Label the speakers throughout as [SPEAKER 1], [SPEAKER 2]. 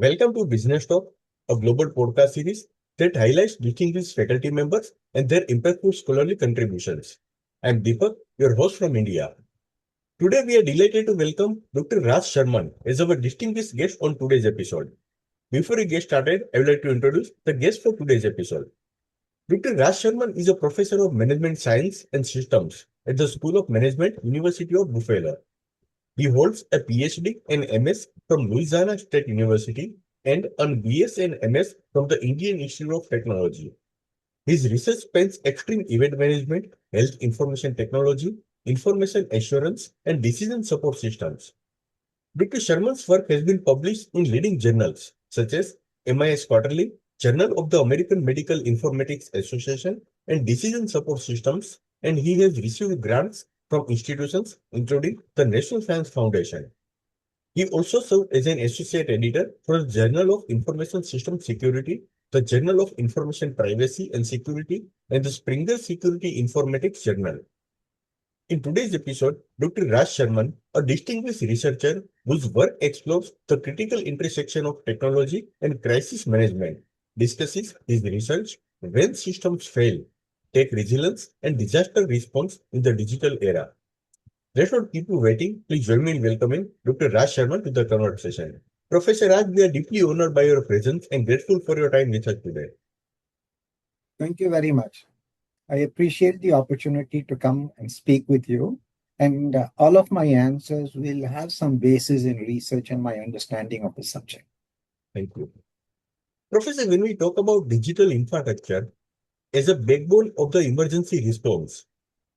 [SPEAKER 1] Welcome to Business Talk, a global podcast series that highlights distinguished faculty members and their impactful scholarly contributions. I'm Deepak, your host from India. Today we are delighted to welcome Dr. Raj Sharman as our distinguished guest on today's episode. Before we get started, I would like to introduce the guest for today's episode. Dr. Raj Sharman is a professor of management science and systems at the School of Management, University of Buffalo. He holds a PhD and MS from Louisiana State University and an BS and MS from the Indian Institute of Technology. His research spans extreme event management, health information technology, information assurance, and decision support systems. Dr. Sharman's work has been published in leading journals such as MIS Quarterly, Journal of the American Medical Informatics Association, and Decision Support Systems, and he has received grants from institutions including the National Science Foundation. He also served as an associate editor for the Journal of Information System Security, the Journal of Information Privacy and Security, and the Springer Security Informatics Journal. In today's episode, Dr. Raj Sharman, a distinguished researcher whose work explores the critical intersection of technology and crisis management, discusses his research when systems fail, tech resilience, and disaster response in the digital era. Let's not keep you waiting. Please join me in welcoming Dr. Raj Sharman to the conversation. Professor Raj, we are deeply honored by your presence and grateful for your time with us today.
[SPEAKER 2] Thank you very much. I appreciate the opportunity to come and speak with you. And all of my answers will have some basis in research and my understanding of the subject.
[SPEAKER 1] Thank you. Professor, when we talk about digital infrastructure as a backbone of the emergency response,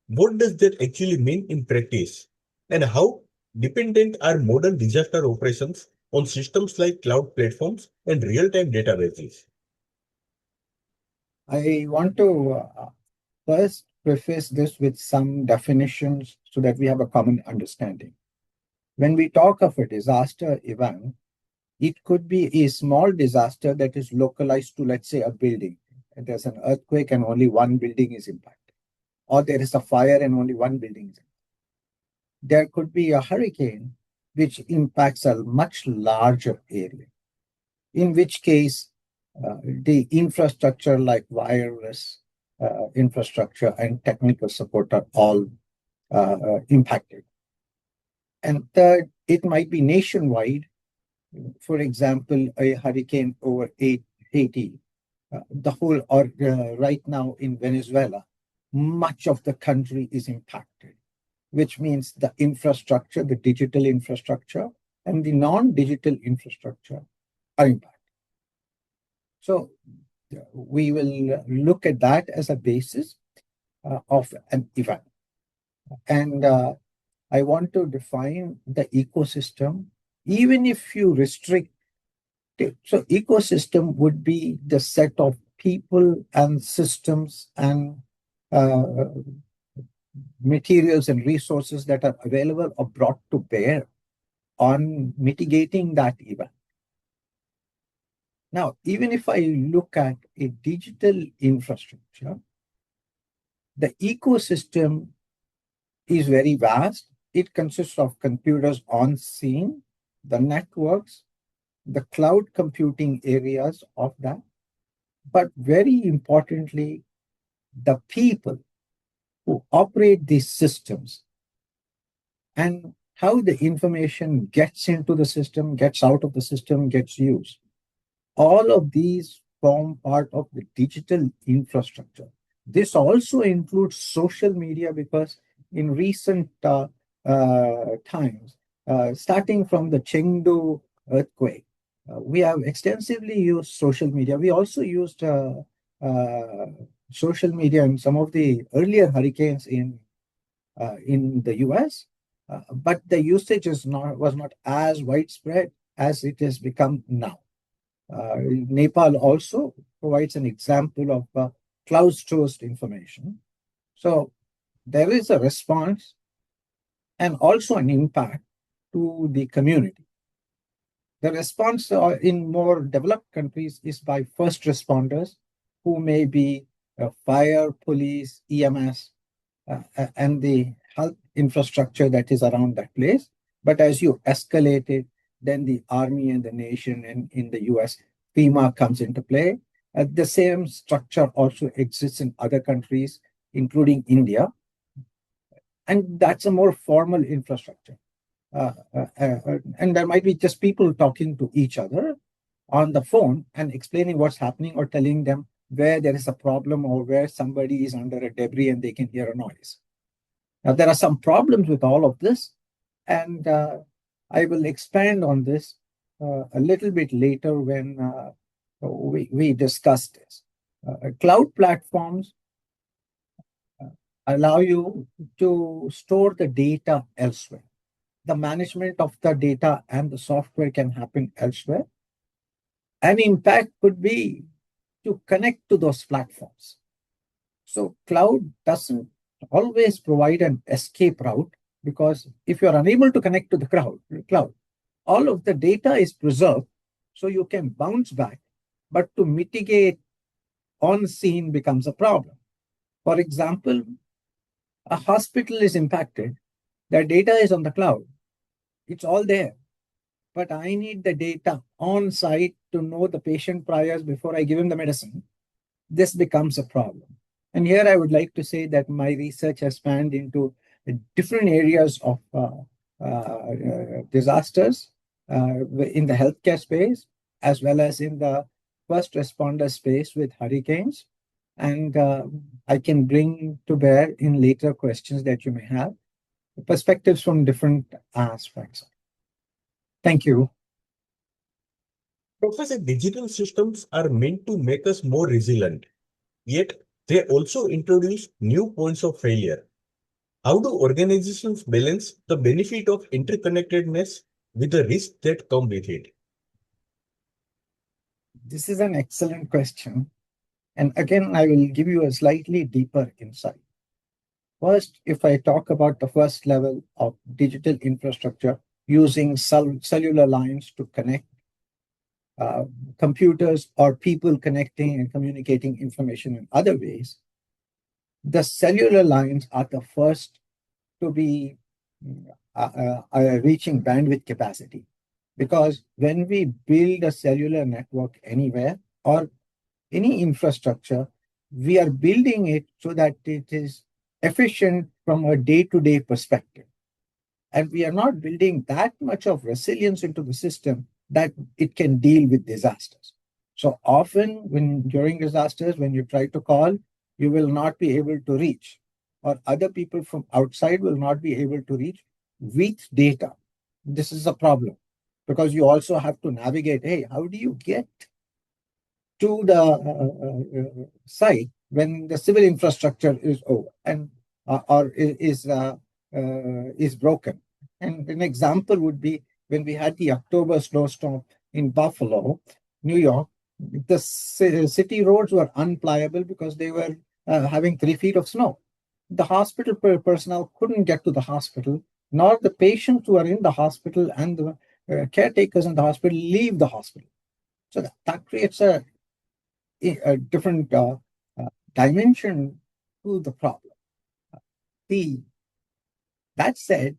[SPEAKER 1] what does that actually mean in practice? And how dependent are modern disaster operations on systems like cloud platforms and real-time databases?
[SPEAKER 2] I want to first preface this with some definitions so that we have a common understanding. When we talk of a disaster event, it could be a small disaster that is localized to, let's say, a building. And there's an earthquake and only one building is impacted. Or there is a fire and only one building is impacted. There could be a hurricane which impacts a much larger area, in which case the infrastructure like wireless infrastructure and technical support are all impacted. And third, it might be nationwide. For example, a hurricane over Haiti, the whole, or right now in Venezuela, much of the country is impacted, which means the infrastructure, the digital infrastructure, and the non-digital infrastructure are impacted. So we will look at that as a basis of an event. And I want to define the ecosystem, even if you restrict it. So ecosystem would be the set of people and systems and materials and resources that are available or brought to bear on mitigating that event. Now, even if I look at a digital infrastructure, the ecosystem is very vast. It consists of computers on scene, the networks, the cloud computing areas of that, but very importantly, the people who operate these systems and how the information gets into the system, gets out of the system, gets used. All of these form part of the digital infrastructure. This also includes social media because in recent times, starting from the Chengdu earthquake, we have extensively used social media. We also used social media in some of the earlier hurricanes in the US, but the usage was not as widespread as it has become now. Nepal also provides an example of cloud-sourced information. So there is a response and also an impact to the community. The response in more developed countries is by first responders who may be fire, police, EMS, and the health infrastructure that is around that place. But as you escalate it, then the army and the nation, and in the US, FEMA comes into play. The same structure also exists in other countries, including India. And that's a more formal infrastructure. And there might be just people talking to each other on the phone and explaining what's happening, or telling them where there is a problem or where somebody is under a debris and they can hear a noise. Now, there are some problems with all of this, and I will expand on this a little bit later when we discuss this. Cloud platforms allow you to store the data elsewhere. The management of the data and the software can happen elsewhere. An impact could be to connect to those platforms. So cloud doesn't always provide an escape route, because if you're unable to connect to the cloud, all of the data is preserved, so you can bounce back, but to mitigate on scene becomes a problem. For example, a hospital is impacted, their data is on the cloud, it's all there, but I need the data on site to know the patient priors before I give him the medicine. This becomes a problem. And here I would like to say that my research has spanned into different areas of disasters in the healthcare space, as well as in the first responder space with hurricanes. And I can bring to bear in later questions that you may have perspectives from different aspects. Thank you.
[SPEAKER 1] Professor, digital systems are meant to make us more resilient, yet they also introduce new points of failure. How do organizations balance the benefit of interconnectedness with the risks that come with it?
[SPEAKER 2] This is an excellent question. And again, I will give you a slightly deeper insight. First, if I talk about the first level of digital infrastructure using cellular lines to connect computers or people connecting and communicating information in other ways, the cellular lines are the first to be reaching bandwidth capacity. Because when we build a cellular network anywhere or any infrastructure, we are building it so that it is efficient from a day-to-day perspective. And we are not building that much of resilience into the system that it can deal with disasters. So often during disasters, when you try to call, you will not be able to reach, or other people from outside will not be able to reach with data. This is a problem, because you also have to navigate, hey, how do you get to the site when the civil infrastructure is over and or is broken? And an example would be when we had the October snowstorm in Buffalo, New York. The city roads were unplayable because they were having 3 feet of snow. The hospital personnel couldn't get to the hospital, nor the patients who are in the hospital and the caretakers in the hospital leave the hospital. So that creates a different dimension to the problem. That said,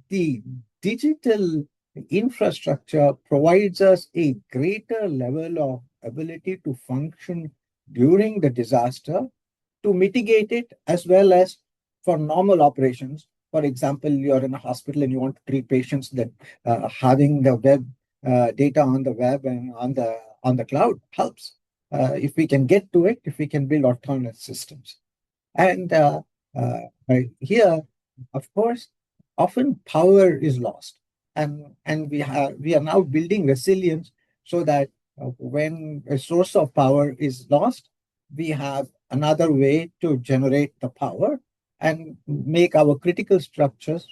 [SPEAKER 2] the digital infrastructure provides us a greater level of ability to function during the disaster, to mitigate it, as well as for normal operations. For example, you're in a hospital and you want to treat patients, that having the web data on the web and on the cloud helps. If we can get to it, if we can build alternate systems. And here, of course, often power is lost. And we are now building resilience so that when a source of power is lost, we have another way to generate the power and make our critical structures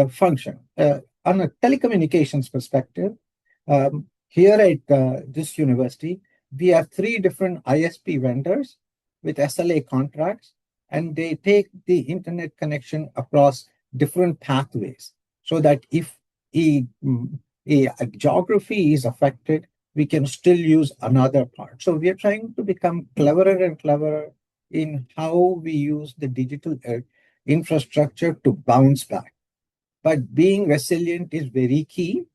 [SPEAKER 2] function. On a telecommunications perspective, here at this university, we have 3 different ISP vendors with SLA contracts, and they take the internet connection across different pathways, so that if a geography is affected, we can still use another part. So we are trying to become cleverer and cleverer in how we use the digital infrastructure to bounce back. But being resilient is very key.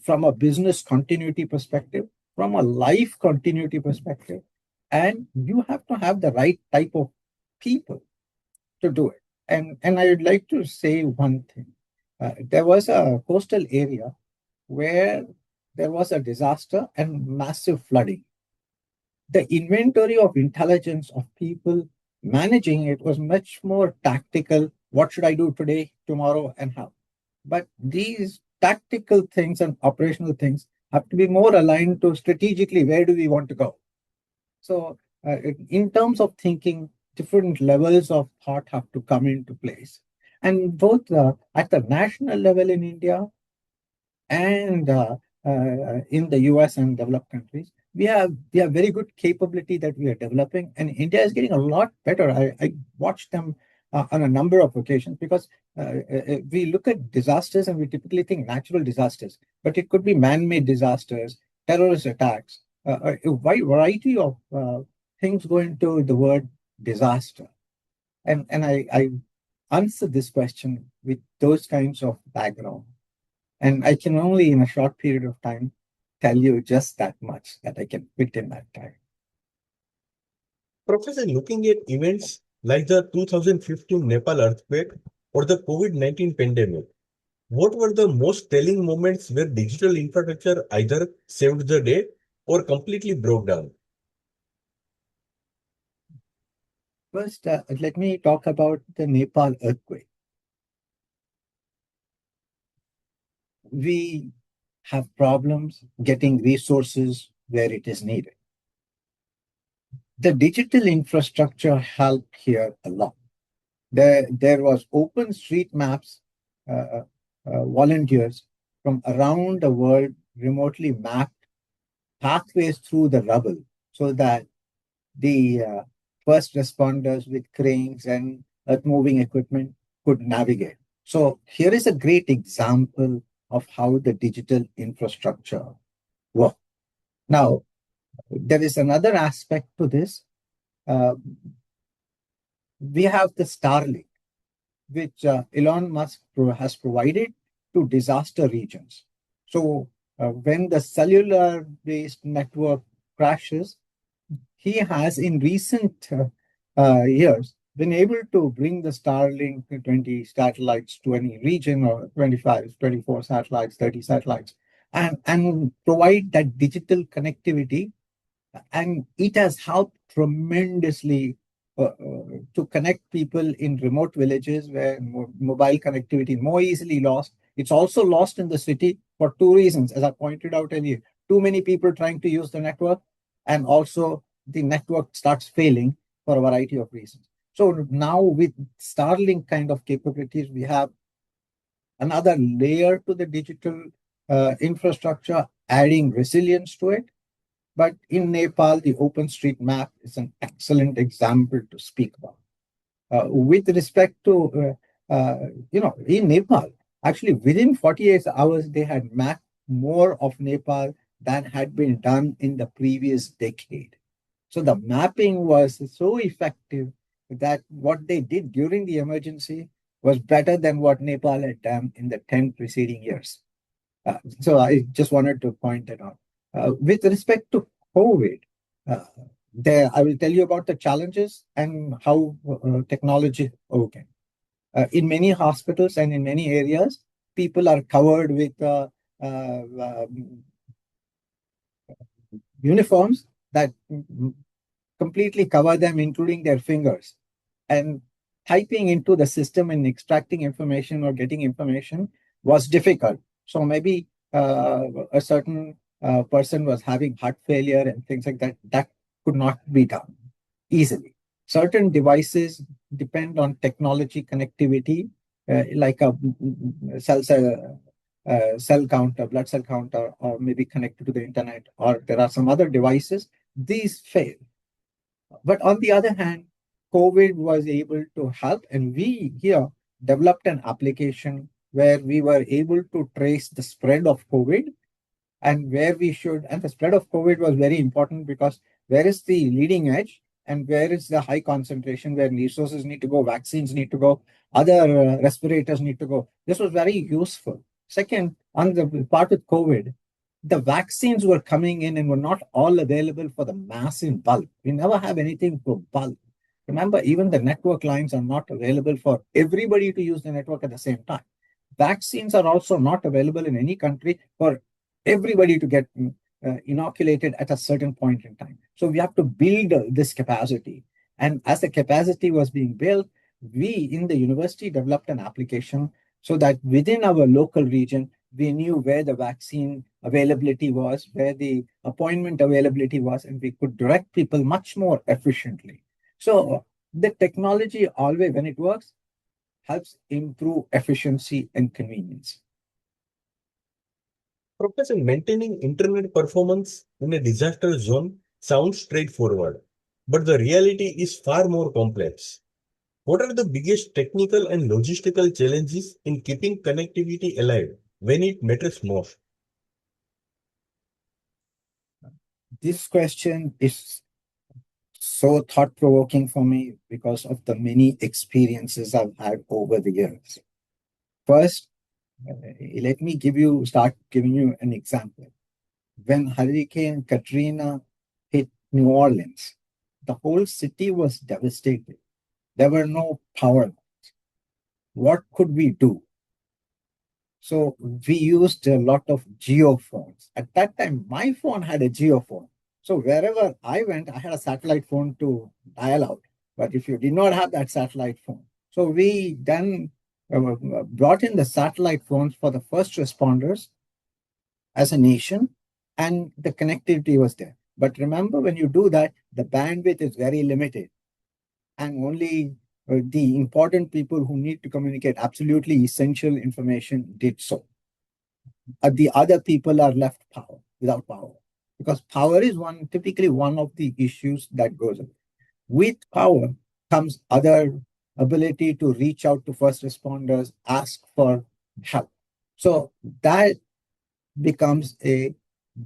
[SPEAKER 2] from a business continuity perspective, from a life continuity perspective, and you have to have the right type of people to do it. And I would like to say one thing. There was a coastal area where there was a disaster and massive flooding. The inventory of intelligence of people managing it was much more tactical. What should I do today, tomorrow, and how? But these tactical things and operational things have to be more aligned to strategically where do we want to go. So, in terms of thinking, different levels of thought have to come into place. And both at the national level in India and in the US and developed countries, we have very good capability that we are developing, and India is getting a lot better. I watched them on a number of occasions because we look at disasters and we typically think natural disasters, but it could be man-made disasters, terrorist attacks, a wide variety of things go into the word disaster. And I answer this question with those kinds of background. And I can only, in a short period of time, tell you just that much that I can fit in that time.
[SPEAKER 1] Professor, looking at events like the 2015 Nepal earthquake or the COVID-19 pandemic, what were the most telling moments where digital infrastructure either saved the day or completely broke down?
[SPEAKER 2] First, let me talk about the Nepal earthquake. We have problems getting resources where it is needed. The digital infrastructure helped here a lot. There was OpenStreetMap's volunteers from around the world remotely mapped pathways through the rubble so that the first responders with cranes and earth-moving equipment could navigate. So here is a great example of how the digital infrastructure works. Now, there is another aspect to this. We have the Starlink, which Elon Musk has provided to disaster regions. So when the cellular-based network crashes, he has in recent years been able to bring the Starlink 20 satellites to any region, or 25, 24 satellites, 30 satellites, and provide that digital connectivity. And it has helped tremendously to connect people in remote villages where mobile connectivity is more easily lost. It's also lost in the city for two reasons, as I pointed out earlier. Too many people trying to use the network, and also the network starts failing for a variety of reasons. So now with Starlink kind of capabilities, we have another layer to the digital infrastructure, adding resilience to it. But in Nepal, the OpenStreetMap is an excellent example to speak about. With respect to, in Nepal, actually within 48 hours, they had mapped more of Nepal than had been done in the previous decade. So the mapping was so effective that what they did during the emergency was better than what Nepal had done in the 10 preceding years. So I just wanted to point that out. With respect to COVID, I will tell you about the challenges and how technology overcame. In many hospitals and in many areas, people are covered with uniforms that completely cover them, including their fingers. And typing into the system and extracting information or getting information was difficult. So maybe a certain person was having heart failure and things like that. That could not be done easily. Certain devices depend on technology connectivity, like a cell counter, blood cell counter, or maybe connected to the internet, or there are some other devices. These fail. But on the other hand, COVID was able to help, and we here developed an application where we were able to trace the spread of COVID and where we should, and the spread of COVID was very important because where is the leading edge and where is the high concentration where resources need to go, vaccines need to go, other respirators need to go. This was very useful. Second, on the part with COVID, the vaccines were coming in and were not all available for the mass in bulk. We never have anything for bulk. Remember, even the network lines are not available for everybody to use the network at the same time. Vaccines are also not available in any country for everybody to get inoculated at a certain point in time. So we have to build this capacity. And as the capacity was being built, we in the university developed an application so that within our local region, we knew where the vaccine availability was, where the appointment availability was, and we could direct people much more efficiently. So the technology always, when it works, helps improve efficiency and convenience.
[SPEAKER 1] Professor, maintaining internet performance in a disaster zone sounds straightforward, but the reality is far more complex. What are the biggest technical and logistical challenges in keeping connectivity alive when it matters most?
[SPEAKER 2] This question is so thought-provoking for me because of the many experiences I've had over the years. First, let me start giving you an example. When Hurricane Katrina hit New Orleans, the whole city was devastated. There were no power lines. What could we do? So we used a lot of geophones. At that time, my phone had a geophone. So wherever I went, I had a satellite phone to dial out. But if you did not have that satellite phone, so we then brought in the satellite phones for the first responders as a nation, and the connectivity was there. But remember, when you do that, the bandwidth is very limited, and only the important people who need to communicate absolutely essential information did so. The other people are left without power, because power is typically one of the issues that goes away. With power comes other ability to reach out to first responders, ask for help. So that becomes a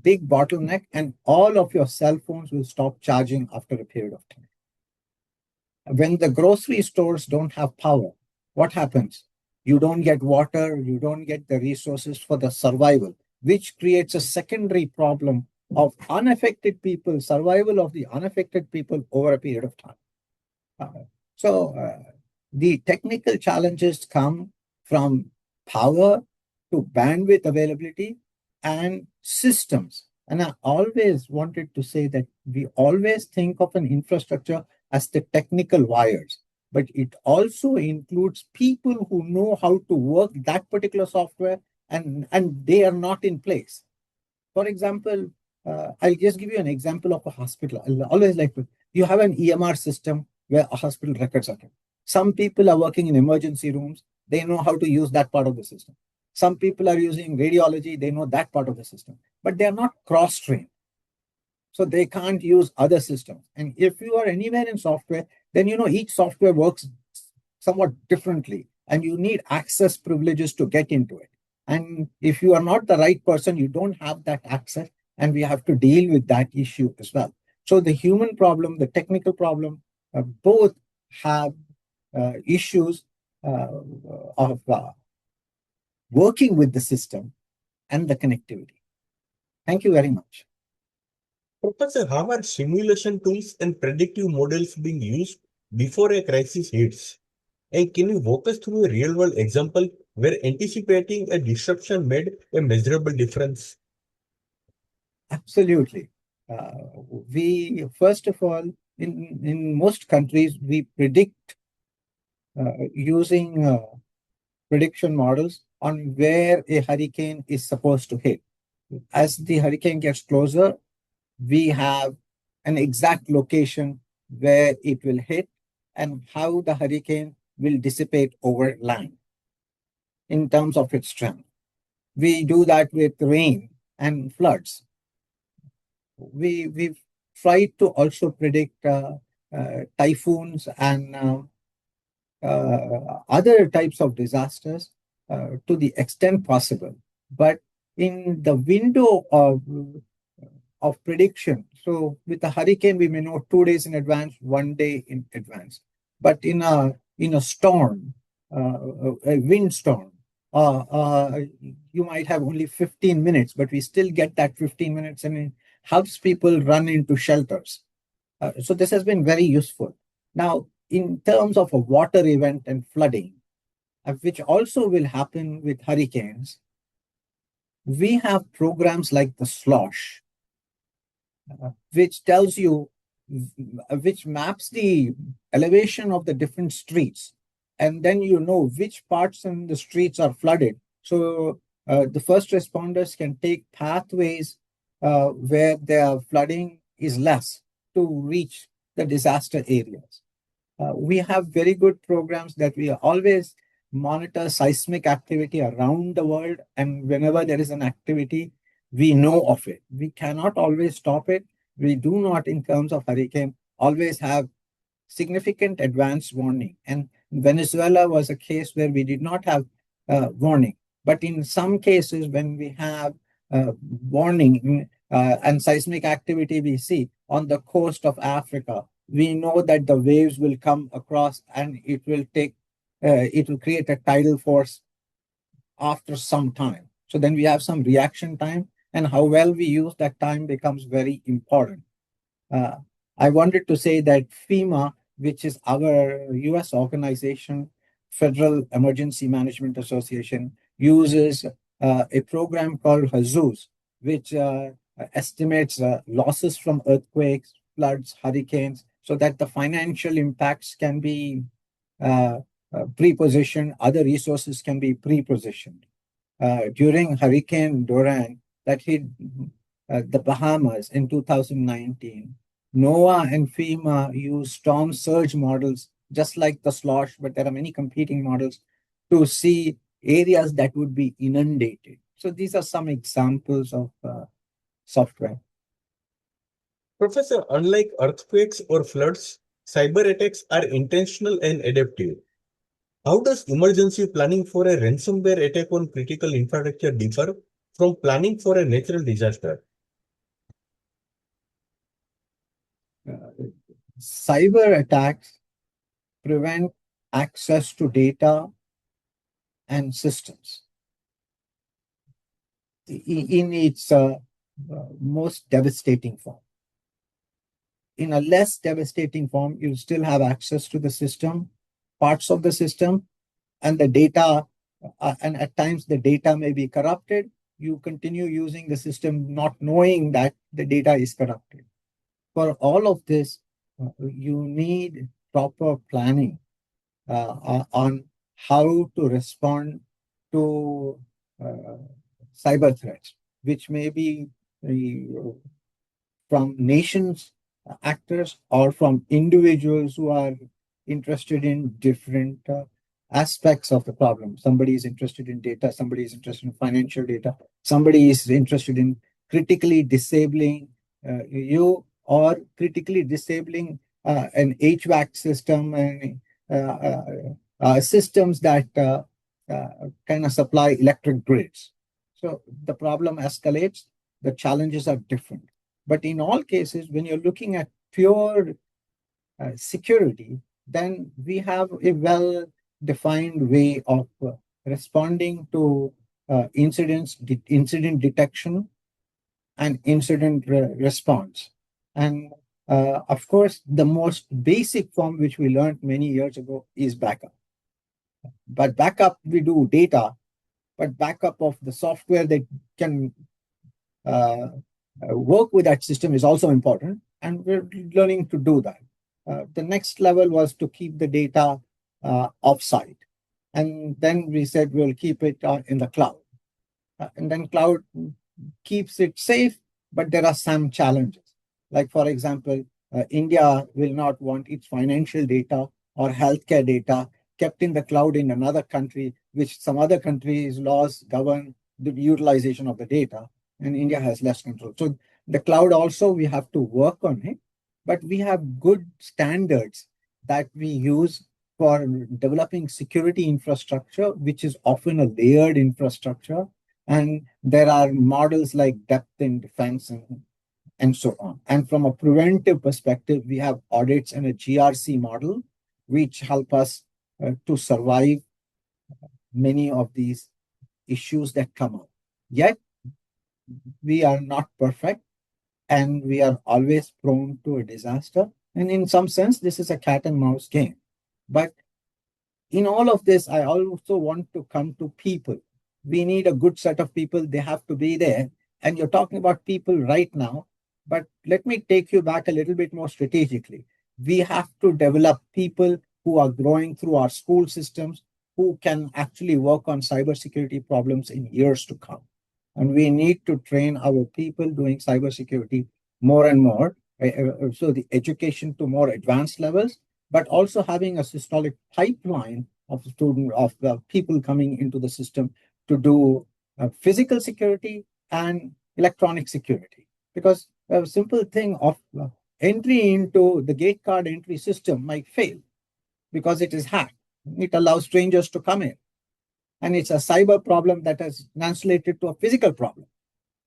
[SPEAKER 2] big bottleneck, and all of your cell phones will stop charging after a period of time. When the grocery stores don't have power, what happens? You don't get water, you don't get the resources for the survival, which creates a secondary problem of unaffected people, survival of the unaffected people over a period of time. So the technical challenges come from power to bandwidth availability and systems. And I always wanted to say that we always think of an infrastructure as the technical wires, but it also includes people who know how to work that particular software, and they are not in place. For example, I'll just give you an example of a hospital. I always like to, you have an EMR system where a hospital records are kept. Some people are working in emergency rooms. They know how to use that part of the system. Some people are using radiology. They know that part of the system, but they are not cross-trained. So they can't use other systems. And if you are anywhere in software, then each software works somewhat differently, and you need access privileges to get into it. And if you are not the right person, you don't have that access, and we have to deal with that issue as well. So the human problem, the technical problem, both have issues of working with the system and the connectivity. Thank you very much.
[SPEAKER 1] Professor, how are simulation tools and predictive models being used before a crisis hits? And can you walk us through a real-world example where anticipating a disruption made a measurable difference?
[SPEAKER 2] Absolutely. We, first of all, in most countries, we predict using prediction models on where a hurricane is supposed to hit. As the hurricane gets closer, we have an exact location where it will hit and how the hurricane will dissipate over land in terms of its strength. We do that with rain and floods. We've tried to also predict typhoons and other types of disasters to the extent possible. But in the window of prediction, so with a hurricane, we may know 2 days in advance, 1 day in advance. But in a storm, a windstorm, you might have only 15 minutes, but we still get that 15 minutes and it helps people run into shelters. So this has been very useful. Now, in terms of a water event and flooding, which also will happen with hurricanes, we have programs like the SLOSH, which tells you, which maps the elevation of the different streets. And then you know which parts in the streets are flooded. So the first responders can take pathways where their flooding is less to reach the disaster areas. We have very good programs that we always monitor seismic activity around the world. And whenever there is an activity, we know of it. We cannot always stop it. We do not, in terms of hurricane, always have significant advance warning. And Venezuela was a case where we did not have warning. But in some cases, when we have warning and seismic activity we see on the coast of Africa, we know that the waves will come across and it will create a tidal force after some time. So then we have some reaction time, and how well we use that time becomes very important. I wanted to say that FEMA, which is our US organization, Federal Emergency Management Association, uses a program called HAZUS, which estimates losses from earthquakes, floods, hurricanes, so that the financial impacts can be pre-positioned, other resources can be pre-positioned. During Hurricane Dorian that hit the Bahamas in 2019, NOAA and FEMA use storm surge models, just like the SLOSH, but there are many competing models to see areas that would be inundated. So these are some examples of software.
[SPEAKER 1] Professor, unlike earthquakes or floods, cyber attacks are intentional and adaptive. How does emergency planning for a ransomware attack on critical infrastructure differ from planning for a natural disaster?
[SPEAKER 2] Cyber attacks prevent access to data and systems in its most devastating form. In a less devastating form, you still have access to the system, parts of the system, and the data, and at times the data may be corrupted. You continue using the system not knowing that the data is corrupted. For all of this, you need proper planning on how to respond to cyber threats, which may be from nations, actors, or from individuals who are interested in different aspects of the problem. Somebody is interested in data, somebody is interested in financial data, somebody is interested in critically disabling you, or critically disabling an HVAC system and systems that kind of supply electric grids. So the problem escalates, the challenges are different. But in all cases, when you're looking at pure security, then we have a well-defined way of responding to incident detection and incident response. And of course, the most basic form which we learned many years ago is backup. But backup, we do data, but backup of the software that can work with that system is also important, and we're learning to do that. The next level was to keep the data offsite. And then we said we'll keep it in the cloud. And then cloud keeps it safe, but there are some challenges. Like, for example, India will not want its financial data or healthcare data kept in the cloud in another country, which some other countries' laws govern the utilization of the data, and India has less control. So the cloud also, we have to work on it, but we have good standards that we use for developing security infrastructure, which is often a layered infrastructure. And there are models like depth in defense and so on. And from a preventive perspective, we have audits and a GRC model, which help us to survive many of these issues that come up. Yet, we are not perfect and we are always prone to a disaster. And in some sense, this is a cat and mouse game. But in all of this, I also want to come to people. We need a good set of people. They have to be there. And you're talking about people right now. But let me take you back a little bit more strategically. We have to develop people who are growing through our school systems, who can actually work on cybersecurity problems in years to come. And we need to train our people doing cybersecurity more and more. So the education to more advanced levels, but also having a systolic pipeline of people coming into the system to do physical security and electronic security. Because a simple thing of entry into the gate card entry system might fail because it is hacked. It allows strangers to come in. And it's a cyber problem that has translated to a physical problem.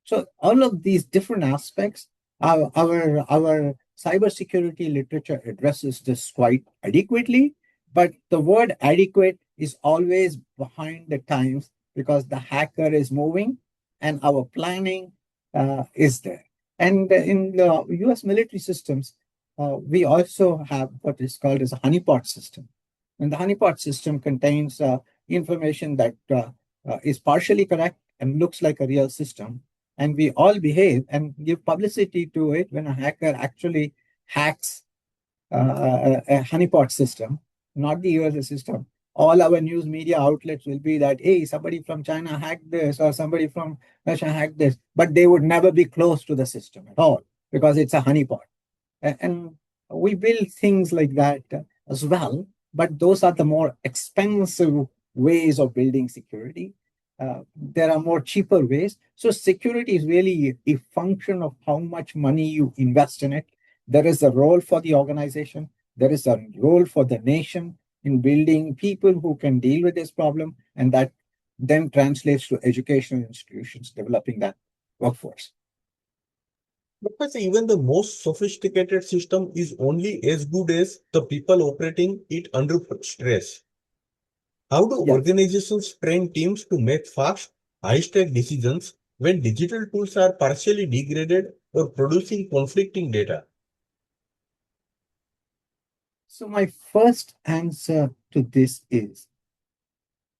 [SPEAKER 2] So all of these different aspects, our cybersecurity literature addresses this quite adequately, but the word adequate is always behind the times because the hacker is moving and our planning is there. And in the US military systems, we also have what is called as a honeypot system. And the honeypot system contains information that is partially correct and looks like a real system. And we all behave and give publicity to it when a hacker actually hacks a honeypot system, not the US system. All our news media outlets will be that, hey, somebody from China hacked this or somebody from Russia hacked this, but they would never be close to the system at all because it's a honeypot. And we build things like that as well, but those are the more expensive ways of building security. There are more cheaper ways. So security is really a function of how much money you invest in it. There is a role for the organization. There is a role for the nation in building people who can deal with this problem, and that then translates to educational institutions developing that workforce.
[SPEAKER 1] Because even the most sophisticated system is only as good as the people operating it under stress. How do
[SPEAKER 2] Yes.
[SPEAKER 1] organizations train teams to make fast, high-stake decisions when digital tools are partially degraded or producing conflicting data?
[SPEAKER 2] So my first answer to this is,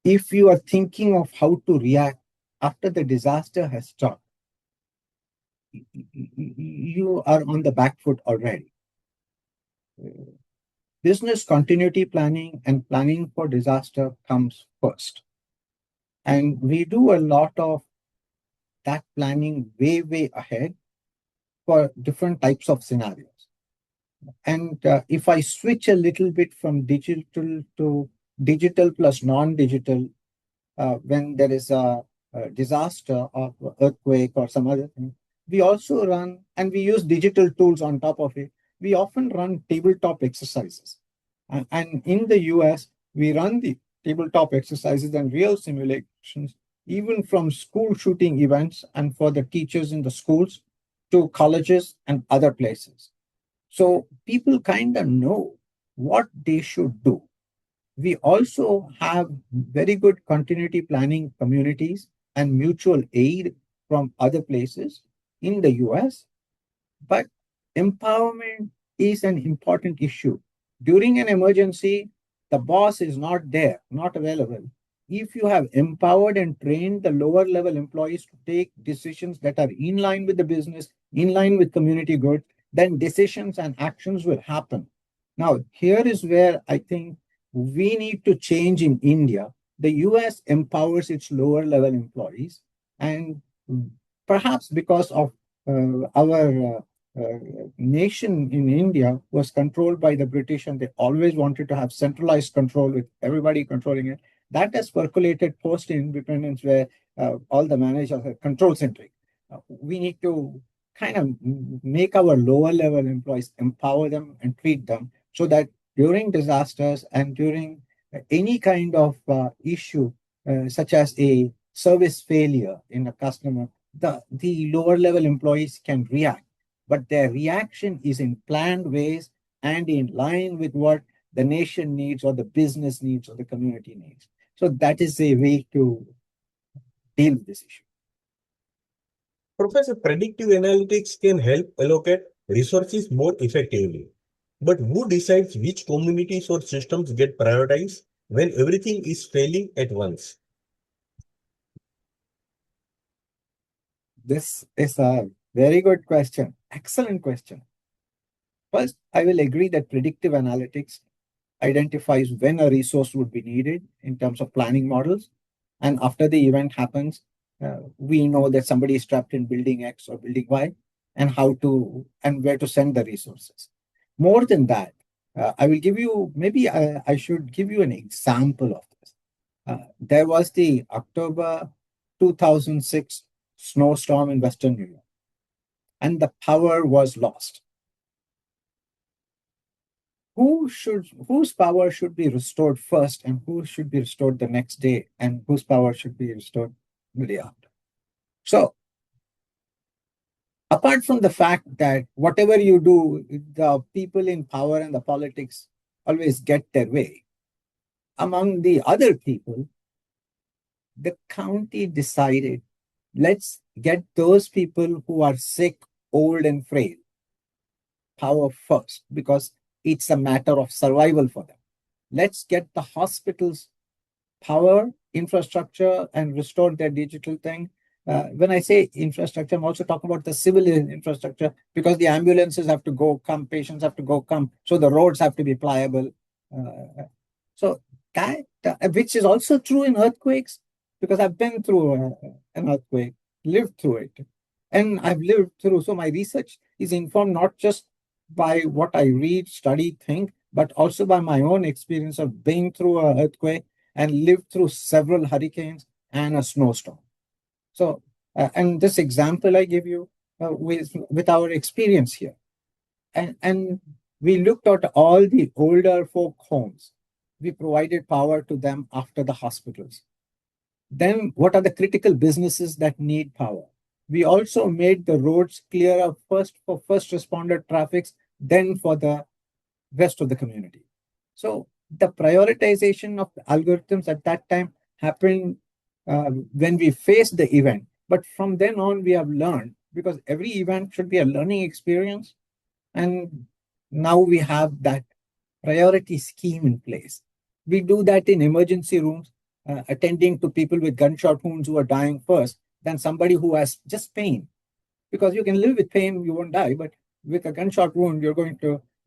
[SPEAKER 2] if you are thinking of how to react after the disaster has struck, you are on the back foot already. Business continuity planning and planning for disaster comes first. And we do a lot of that planning way ahead for different types of scenarios. And if I switch a little bit from digital to digital plus non-digital, when there is a disaster or earthquake or some other thing, we also run, and we use digital tools on top of it. We often run tabletop exercises. And in the US, we run the tabletop exercises and real simulations, even from school shooting events and for the teachers in the schools to colleges and other places. So people kind of know what they should do. We also have very good continuity planning communities and mutual aid from other places in the US, but empowerment is an important issue. During an emergency, the boss is not there, not available. If you have empowered and trained the lower level employees to take decisions that are in line with the business, in line with community good, then decisions and actions will happen. Now, here is where I think we need to change in India. The US empowers its lower level employees, and perhaps because of our nation in India was controlled by the British, and they always wanted to have centralized control with everybody controlling it. That has percolated post independence, where all the managers are control centric. We need to kind of make our lower level employees, empower them and treat them so that during disasters and during any kind of issue, such as a service failure in a customer, the lower level employees can react, but their reaction is in planned ways and in line with what the nation needs or the business needs or the community needs. So that is a way to deal with this issue.
[SPEAKER 1] Professor, predictive analytics can help allocate resources more effectively. But who decides which communities or systems get prioritized when everything is failing at once?
[SPEAKER 2] This is a very good question. Excellent question. First, I will agree that predictive analytics identifies when a resource would be needed in terms of planning models. And after the event happens, we know that somebody is trapped in building X or building Y and how to and where to send the resources. More than that, I will give you, maybe I should give you an example of this. There was the October 2006 snowstorm in Western New York, and the power was lost. Whose power should be restored first, and who should be restored the next day, and whose power should be restored the day after? So, apart from the fact that whatever you do, the people in power and the politics always get their way, among the other people, the county decided, let's get those people who are sick, old, and frail power first, because it's a matter of survival for them. Let's get the hospitals power, infrastructure, and restore their digital thing. When I say infrastructure, I'm also talking about the civil infrastructure, because the ambulances have to go, come, patients have to go, come, so the roads have to be pliable. So that, which is also true in earthquakes, because I've been through an earthquake, lived through it, and I've lived through. So my research is informed not just by what I read, study, think, but also by my own experience of being through an earthquake and lived through several hurricanes and a snowstorm. So, and this example I give you with our experience here. And we looked at all the older folk homes. We provided power to them after the hospitals. Then what are the critical businesses that need power? We also made the roads clearer first for first responder traffics, then for the rest of the community. So the prioritization of the algorithms at that time happened when we faced the event. But from then on, we have learned, because every event should be a learning experience. And now we have that priority scheme in place. We do that in emergency rooms, attending to people with gunshot wounds who are dying first than somebody who has just pain. Because you can live with pain, you won't die, but with a gunshot wound, you're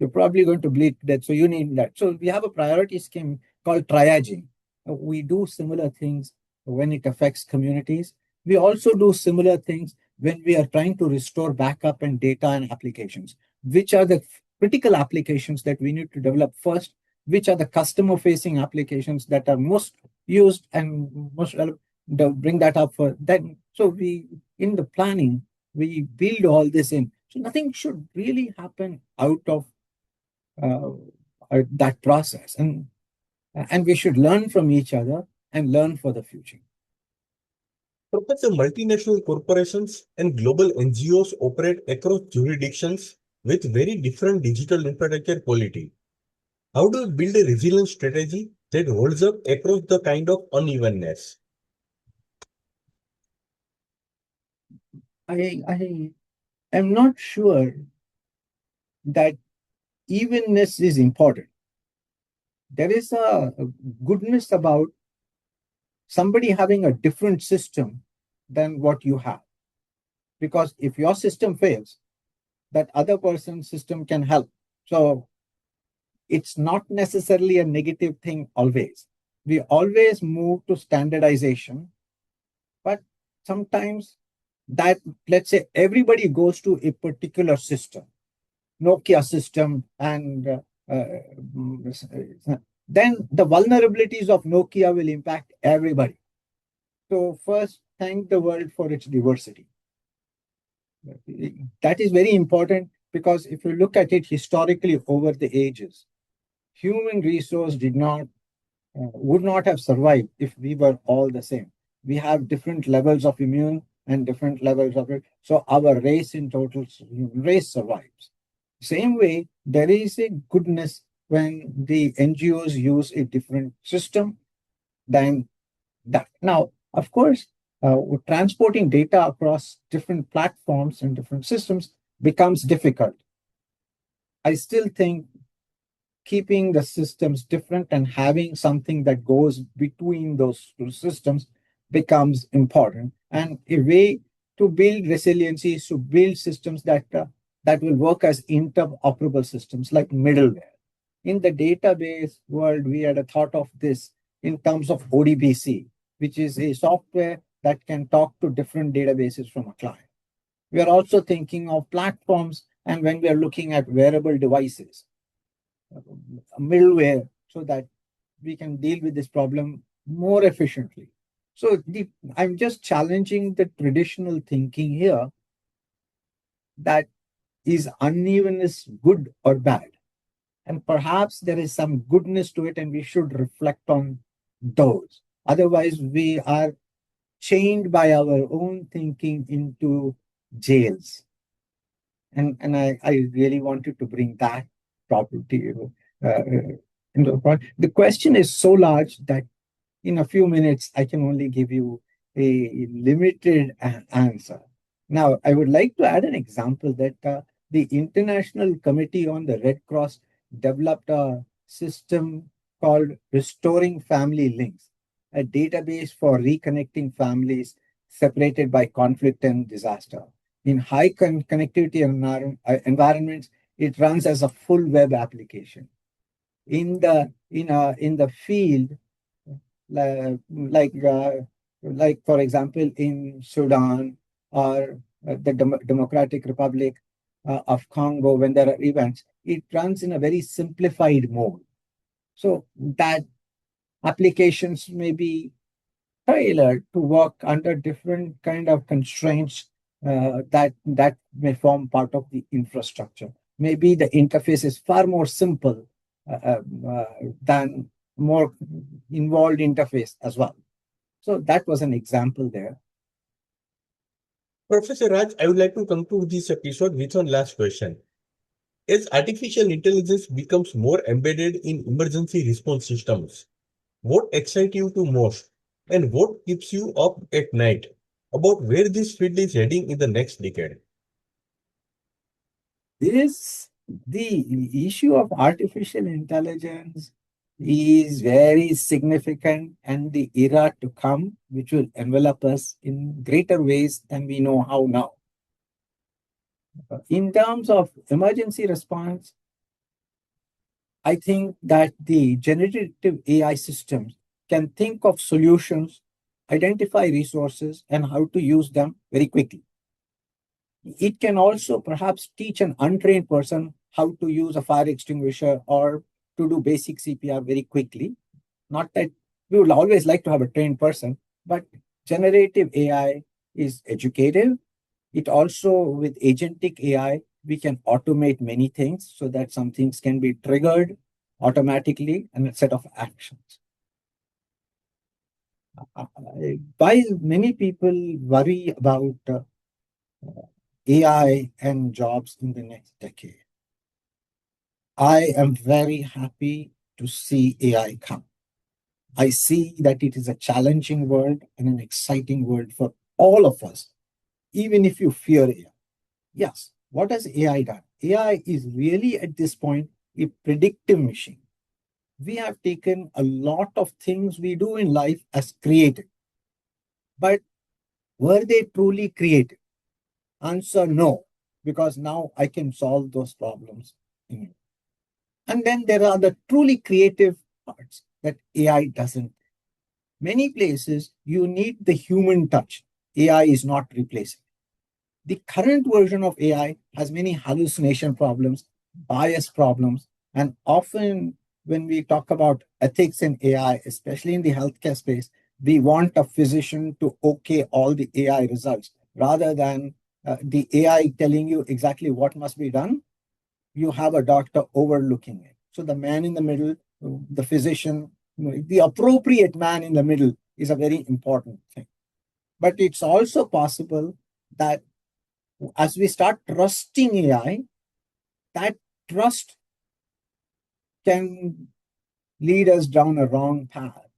[SPEAKER 2] probably going to bleed to death. So you need that. So we have a priority scheme called triaging. We do similar things when it affects communities. We also do similar things when we are trying to restore backup and data and applications. Which are the critical applications that we need to develop first? Which are the customer-facing applications that are most used and most relevant? Bring that up for then. So we, in the planning, we build all this in. So nothing should really happen out of that process. And we should learn from each other and learn for the future.
[SPEAKER 1] Professor, multinational corporations and global NGOs operate across jurisdictions with very different digital infrastructure quality. How do you build a resilient strategy that holds up across the kind of unevenness?
[SPEAKER 2] I am not sure that evenness is important. There is a goodness about somebody having a different system than what you have. Because if your system fails, that other person's system can help. So it's not necessarily a negative thing always. We always move to standardization, but sometimes that, let's say everybody goes to a particular system, Nokia system, and then the vulnerabilities of Nokia will impact everybody. So first, thank the world for its diversity. That is very important, because if you look at it historically over the ages, human resource would not have survived if we were all the same. We have different levels of immune and different levels of it. So our race in total, race survives. Same way, there is a goodness when the NGOs use a different system than that. Now, of course, transporting data across different platforms and different systems becomes difficult. I still think keeping the systems different and having something that goes between those two systems becomes important. And a way to build resiliency is to build systems that will work as interoperable systems like middleware. In the database world, we had a thought of this in terms of ODBC, which is a software that can talk to different databases from a client. We are also thinking of platforms, and when we are looking at wearable devices, middleware, so that we can deal with this problem more efficiently. So I'm just challenging the traditional thinking here that is unevenness good or bad? And perhaps there is some goodness to it, and we should reflect on those. Otherwise, we are chained by our own thinking into jails. And I really wanted to bring that property into the point. The question is so large that in a few minutes, I can only give you a limited answer. Now, I would like to add an example that the International Committee on the Red Cross developed a system called Restoring Family Links, a database for reconnecting families separated by conflict and disaster. In high connectivity environments, it runs as a full web application. In the field, like for example in Sudan or the Democratic Republic of Congo, when there are events, it runs in a very simplified mode. So that applications may be tailored to work under different kind of constraints that may form part of the infrastructure. Maybe the interface is far more simple than more involved interface as well. So that was an example there.
[SPEAKER 1] Professor Raj, I would like to conclude this episode with one last question. As artificial intelligence becomes more embedded in emergency response systems, what excites you to most and what keeps you up at night about where this field is heading in the next decade?
[SPEAKER 2] The issue of artificial intelligence is very significant, and the era to come, which will envelop us in greater ways than we know how now. In terms of emergency response, I think that the generative AI systems can think of solutions, identify resources, and how to use them very quickly. It can also perhaps teach an untrained person how to use a fire extinguisher or to do basic CPR very quickly. Not that we would always like to have a trained person, but generative AI is educative. It also, with agentic AI, we can automate many things so that some things can be triggered automatically and a set of actions. While many people worry about AI and jobs in the next decade, I am very happy to see AI come. I see that it is a challenging world and an exciting world for all of us, even if you fear AI. Yes, what has AI done? AI is really at this point a predictive machine. We have taken a lot of things we do in life as creative, but were they truly creative? Answer no, because now I can solve those problems. And then there are the truly creative parts that AI doesn't. Many places you need the human touch. AI is not replacing. The current version of AI has many hallucination problems, bias problems, and often when we talk about ethics in AI, especially in the healthcare space, we want a physician to okay all the AI results rather than the AI telling you exactly what must be done. You have a doctor overlooking it. So the man in the middle, the physician, the appropriate man in the middle is a very important thing. But it's also possible that as we start trusting AI, that trust can lead us down a wrong path.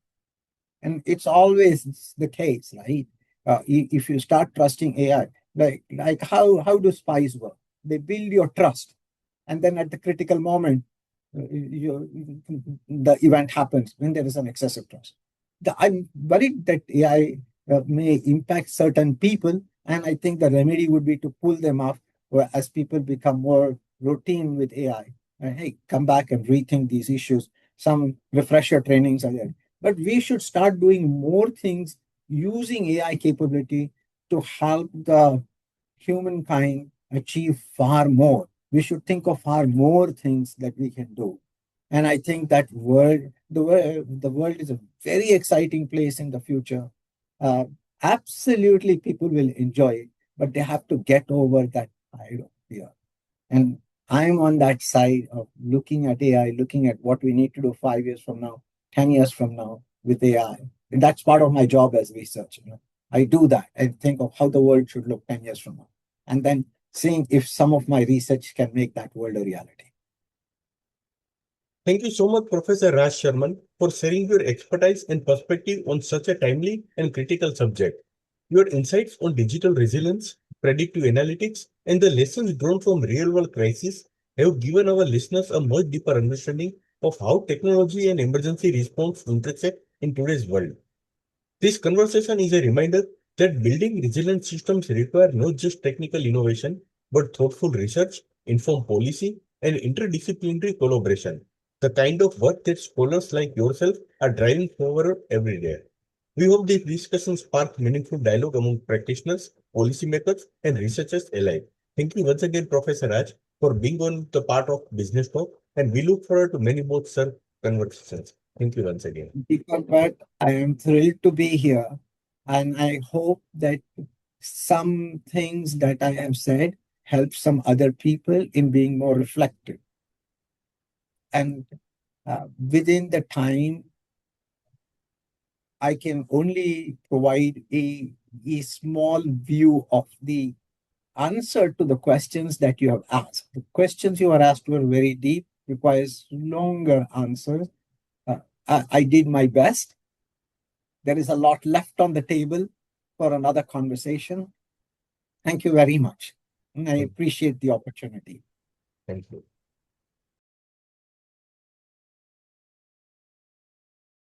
[SPEAKER 2] And it's always the case, right? If you start trusting AI, like how do spies work? They build your trust, and then at the critical moment, the event happens when there is an excessive trust. I'm worried that AI may impact certain people, and I think the remedy would be to pull them off as people become more routine with AI. And hey, come back and rethink these issues. Some refresher trainings are there. But we should start doing more things using AI capability to help the humankind achieve far more. We should think of far more things that we can do. And I think that the world is a very exciting place in the future. Uh, Absolutely, people will enjoy it, but they have to get over that side of fear. And I'm on that side of looking at AI, looking at what we need to do 5 years from now, 10 years from now with AI. And that's part of my job as researcher. I do that. I think of how the world should look 10 years from now. And then seeing if some of my research can make that world a reality.
[SPEAKER 1] Thank you so much, Professor Raj Sharman, for sharing your expertise and perspective on such a timely and critical subject. Your insights on digital resilience, predictive analytics, and the lessons drawn from real-world crises have given our listeners a much deeper understanding of how technology and emergency response intersect in today's world. This conversation is a reminder that building resilient systems require not just technical innovation, but thoughtful research, informed policy, and interdisciplinary collaboration, the kind of work that scholars like yourself are driving forward every day. We hope these discussions spark meaningful dialogue among practitioners, policymakers, and researchers alike. Thank you once again, Professor Raj, for being on the part of Business Talk, and we look forward to many more such conversations. Thank you once again.
[SPEAKER 2] But I am thrilled to be here, and I hope that some things that I have said help some other people in being more reflective. And within the time, I can only provide a small view of the answer to the questions that you have asked. The questions you are asked were very deep, requires longer answers. I did my best. There is a lot left on the table for another conversation. Thank you very much. And I appreciate the opportunity.
[SPEAKER 1] Thank you.